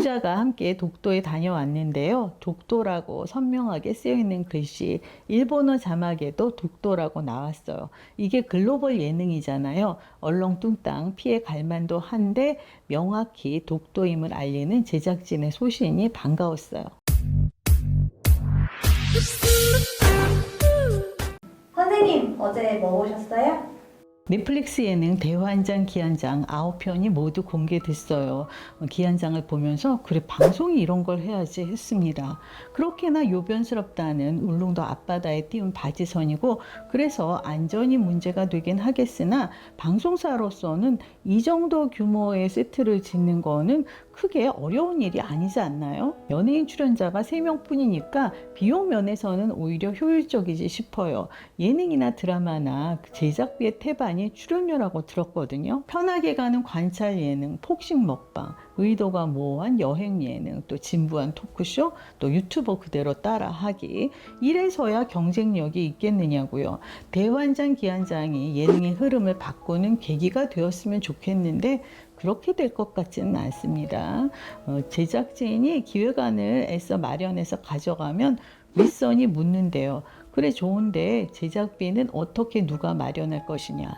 부자가 함께 독도에 다녀왔는데요. 독도라고 선명하게 쓰여있는 글씨, 일본어 자막에도 독도라고 나왔어요. 이게 글로벌 예능이잖아요. 얼렁뚱땅 피해 갈 만도 한데 명확히 독도임을 알리는 제작진의 소신이 반가웠어요. 선생님, 어제 뭐 보셨어요? 넷플릭스 예능 대환장 기안장 9편이 모두 공개됐어요. 기안장을 보면서 그래 방송이 이런 걸 해야지 했습니다. 그렇게나 요변스럽다는 울릉도 앞바다에 띄운 바지선이고 그래서 안전이 문제가 되긴 하겠으나 방송사로서는 이 정도 규모의 세트를 짓는 거는 크게 어려운 일이 아니지 않나요? 연예인 출연자가 3명뿐이니까 비용 면에서는 오히려 효율적이지 싶어요. 예능이나 드라마나 제작비의 태반이 출연료라고 들었거든요. 편하게 가는 관찰 예능, 폭식 먹방, 의도가 모호한 여행 예능, 또 진부한 토크쇼, 또 유튜버 그대로 따라하기, 이래서야 경쟁력이 있겠느냐고요. 대환장 기안장이 예능의 흐름을 바꾸는 계기가 되었으면 좋겠는데 그렇게 될 것 같지는 않습니다. 제작진이 기획안을 애써 마련해서 가져가면 윗선이 묻는데요. 그래 좋은데 제작비는 어떻게 누가 마련할 것이냐.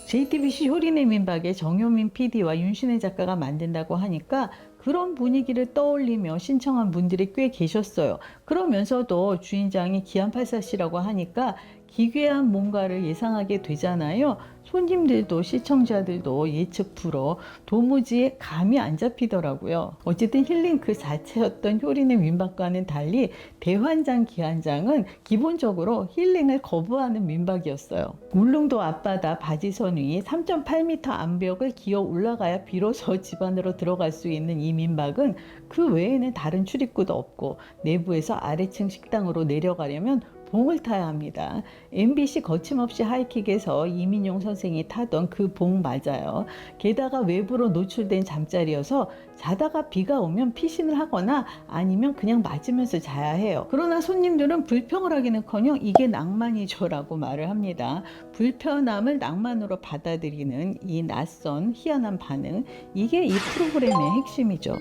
JTBC 효린의 민박에 정효민 PD와 윤신혜 작가가 만든다고 하니까 그런 분위기를 떠올리며 신청한 분들이 꽤 계셨어요. 그러면서도 주인장이 기안84 씨라고 하니까 기괴한 뭔가를 예상하게 되잖아요. 손님들도 시청자들도 예측 불허 도무지 감이 안 잡히더라고요. 어쨌든 힐링 그 자체였던 효린의 민박과는 달리 대환장 기안장은 기본적으로 힐링을 거부하는 민박이었어요. 울릉도 앞바다 바지선 위 3.8m 암벽을 기어 올라가야 비로소 집 안으로 들어갈 수 있는 이 민박은 그 외에는 다른 출입구도 없고 내부에서 아래층 식당으로 내려가려면 봉을 타야 합니다. MBC 거침없이 하이킥에서 이민용 선생이 타던 그 봉 맞아요. 게다가 외부로 노출된 잠자리여서 자다가 비가 오면 피신을 하거나 아니면 그냥 맞으면서 자야 해요. 그러나 손님들은 불평을 하기는커녕 이게 낭만이죠 라고 말을 합니다. 불편함을 낭만으로 받아들이는 이 낯선 희한한 반응, 이게 이 프로그램의 핵심이죠.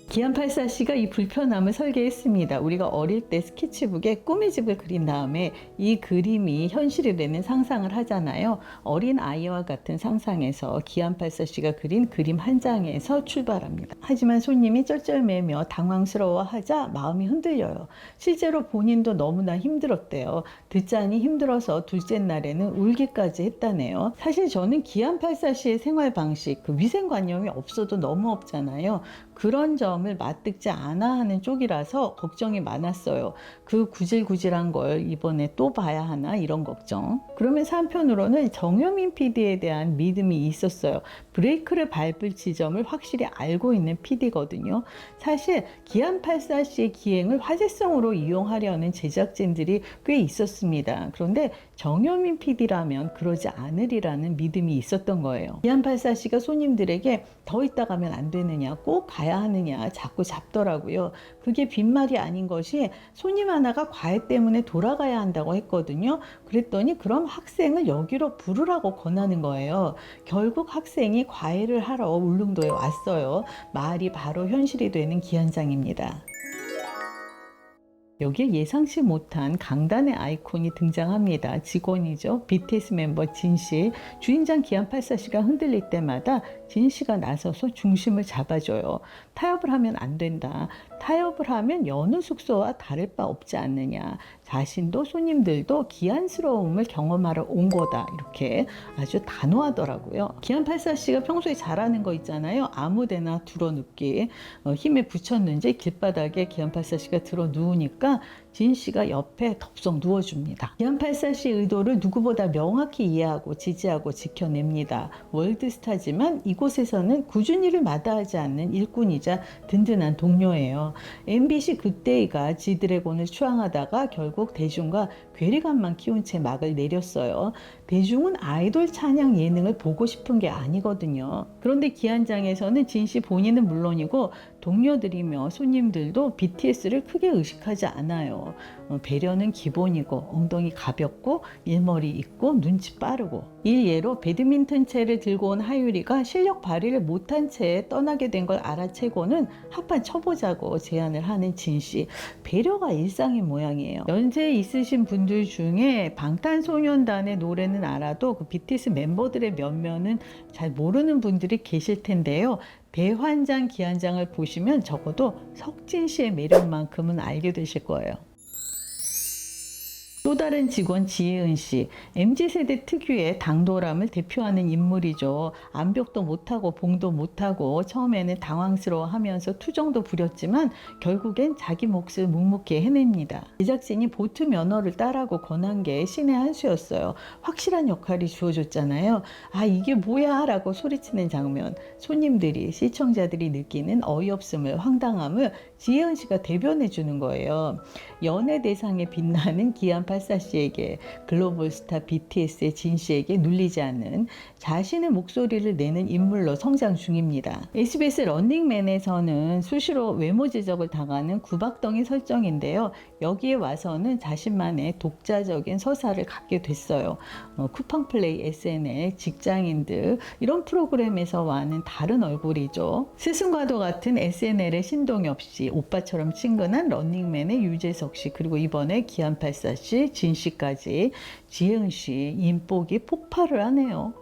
기안84 씨가 이 불편함을 설계했습니다. 우리가 어릴 때 스케치북에 꿈의 집을 그린 다음에 이 그림이 현실이 되는 상상을 하잖아요. 어린 아이와 같은 상상에서 기안84 씨가 그린 그림 한 장에서 출발합니다. 하지만 손님이 쩔쩔매며 당황스러워하자 마음이 흔들려요. 실제로 본인도 너무나 힘들었대요. 듣자니 힘들어서 둘째 날에는 울기까지 했다네요. 사실 저는 기안84 씨의 생활 방식, 그 위생관념이 없어도 너무 없잖아요. 그런 점을 맞듣지 않아 하는 쪽이라서 걱정이 많았어요. 그 구질구질한 걸 이번에 또 봐야 하나 이런 걱정. 그러면서 한편으로는 정효민 PD에 대한 믿음이 있었어요. 브레이크를 밟을 지점을 확실히 알고 있는 PD거든요. 사실 기안84 씨의 기행을 화제성으로 이용하려는 제작진들이 꽤 있었습니다. 그런데 정효민 PD라면 그러지 않으리라는 믿음이 있었던 거예요. 기안84 씨가 손님들에게 더 있다 가면 안 되느냐, 꼭 가야 하느냐 자꾸 잡더라고요. 그게 빈말이 아닌 것이 손님 하나가 과외 때문에 돌아가야 한다고 했거든요. 그랬더니 그럼 학생을 여기로 부르라고 권하는 거예요. 결국 학생이 과외를 하러 울릉도에 왔어요. 말이 바로 현실이 되는 기안장입니다. 여기에 예상치 못한 강단의 아이콘이 등장합니다. 직원이죠. BTS 멤버 진씨. 주인장 기안84 씨가 흔들릴 때마다 진씨가 나서서 중심을 잡아줘요. 타협을 하면 안 된다. 타협을 하면 여느 숙소와 다를 바 없지 않느냐. 자신도 손님들도 기안스러움을 경험하러 온 거다. 이렇게 아주 단호하더라고요. 기안84 씨가 평소에 잘하는 거 있잖아요. 아무데나 들어눕기. 힘에 부쳤는지 길바닥에 기안84 씨가 들어 누우니까 진 씨가 옆에 덥석 누워줍니다. 기안84 씨의 의도를 누구보다 명확히 이해하고 지지하고 지켜냅니다. 월드스타지만 이곳에서는 꾸준히를 마다하지 않는 일꾼이자 든든한 동료예요. MBC 굿데이가 지드래곤을 추앙하다가 결국 대중과 괴리감만 키운 채 막을 내렸어요. 대중은 아이돌 찬양 예능을 보고 싶은 게 아니거든요. 그런데 기안장에서는 진 씨 본인은 물론이고 동료들이며 손님들도 BTS를 크게 의식하지 않아요. 거죠. 배려는 기본이고 엉덩이 가볍고 일머리 있고 눈치 빠르고. 일예로 배드민턴 채를 들고 온 하유리가 실력 발휘를 못한 채 떠나게 된 걸 알아채고는 한판 쳐보자고 제안을 하는 진씨. 배려가 일상인 모양이에요. 연세 있으신 분들 중에 방탄소년단의 노래는 알아도 그 BTS 멤버들의 면면은 잘 모르는 분들이 계실 텐데요. 대환장 기안장을 보시면 적어도 석진 씨의 매력만큼은 알게 되실 거예요. 또 다른 직원 지혜은 씨, MZ세대 특유의 당돌함을 대표하는 인물이죠. 암벽도 못하고 봉도 못하고 처음에는 당황스러워하면서 투정도 부렸지만 결국엔 자기 몫을 묵묵히 해냅니다. 제작진이 보트 면허를 따라고 권한 게 신의 한 수였어요. 확실한 역할이 주어졌잖아요. 아, 이게 뭐야 라고 소리치는 장면. 손님들이, 시청자들이 느끼는 어이없음을, 황당함을 지혜은 씨가 대변해 주는 거예요. 연예 대상에 빛나는 기안84 씨에게, 글로벌 스타 BTS의 진 씨에게 눌리지 않는 자신의 목소리를 내는 인물로 성장 중입니다. SBS 런닝맨에서는 수시로 외모 지적을 당하는 구박덩이 설정인데요. 여기에 와서는 자신만의 독자적인 서사를 갖게 됐어요. 쿠팡플레이, SNL, 직장인들 이런 프로그램에서와는 다른 얼굴이죠. 스승과도 같은 SNL의 신동엽 씨, 오빠처럼 친근한 런닝맨의 유재석 씨, 그리고 이번에 기안84 씨, 진 씨까지 지혜은 씨 인복이 폭발을 하네요.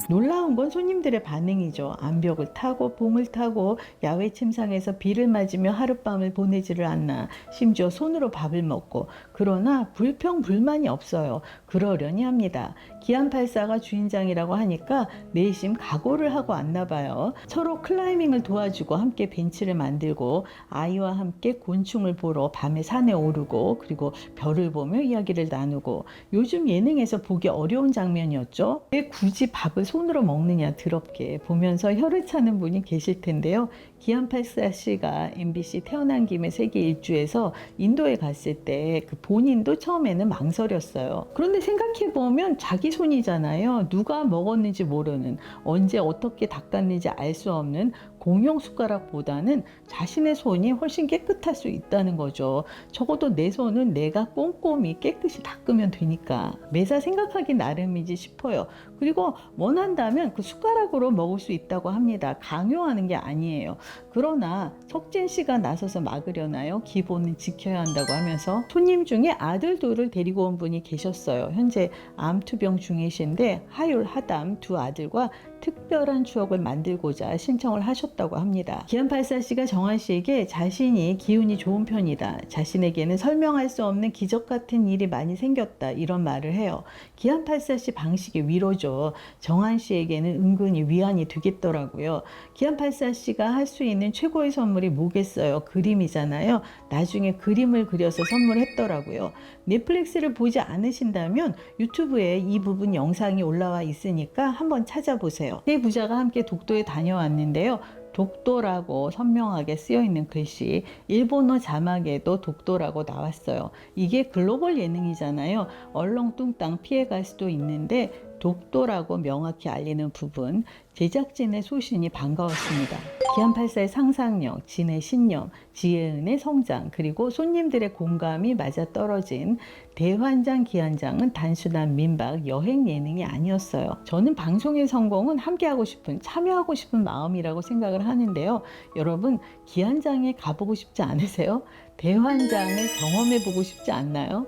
놀라운 건 손님들의 반응이죠. 암벽을 타고 봉을 타고 야외 침상에서 비를 맞으며 하룻밤을 보내지를 않나. 심지어 손으로 밥을 먹고. 그러나 불평불만이 없어요. 그러려니 합니다. 기안84가 주인장이라고 하니까 내심 각오를 하고 왔나 봐요. 서로 클라이밍을 도와주고 함께 벤치를 만들고 아이와 함께 곤충을 보러 밤에 산에 오르고 그리고 별을 보며 이야기를 나누고. 요즘 예능에서 보기 어려운 장면이었죠. 왜 굳이 밥을 손으로 먹느냐 더럽게 보면서 혀를 차는 분이 계실 텐데요. 기안84 씨가 MBC 태어난 김에 세계 일주에서 인도에 갔을 때 그 본인도 처음에는 망설였어요. 그런데 생각해보면 자기 손이잖아요. 누가 먹었는지 모르는, 언제 어떻게 닦았는지 알 수 없는 공용 숟가락보다는 자신의 손이 훨씬 깨끗할 수 있다는 거죠. 적어도 내 손은 내가 꼼꼼히 깨끗이 닦으면 되니까. 매사 생각하기 나름이지 싶어요. 그리고 원한다면 그 숟가락으로 먹을 수 있다고 합니다. 강요하는 게 아니에요. 그러나 석진 씨가 나서서 막으려나요? 기본은 지켜야 한다고 하면서. 손님 중에 아들 둘을 데리고 온 분이 계셨어요. 현재 암투병 중이신데 하율, 하담 두 아들과 특별한 추억을 만들고자 신청을 하셨다고 합니다. 기안84 씨가 정한 씨에게 자신이 기운이 좋은 편이다. 자신에게는 설명할 수 없는 기적 같은 일이 많이 생겼다. 이런 말을 해요. 기안84 씨 방식의 위로죠. 정한 씨에게는 은근히 위안이 되겠더라고요. 기안84 씨가 할 수 있는 최고의 선물이 뭐겠어요? 그림이잖아요. 나중에 그림을 그려서 선물했더라고요. 넷플릭스를 보지 않으신다면 유튜브에 이 부분 영상이 올라와 있으니까 한번 찾아보세요. 세 부자가 함께 독도에 다녀왔는데요. 독도라고 선명하게 쓰여있는 글씨, 일본어 자막에도 독도라고 나왔어요. 이게 글로벌 예능이잖아요. 얼렁뚱땅 피해갈 수도 있는데 독도라고 명확히 알리는 부분, 제작진의 소신이 반가웠습니다. 기안84의 상상력, 진의 신념, 지혜은의 성장, 그리고 손님들의 공감이 맞아떨어진 대환장 기안장은 단순한 민박 여행 예능이 아니었어요. 저는 방송의 성공은 함께하고 싶은, 참여하고 싶은 마음이라고 생각을 하는데요. 여러분, 기안장에 가보고 싶지 않으세요? 대환장을 경험해보고 싶지 않나요?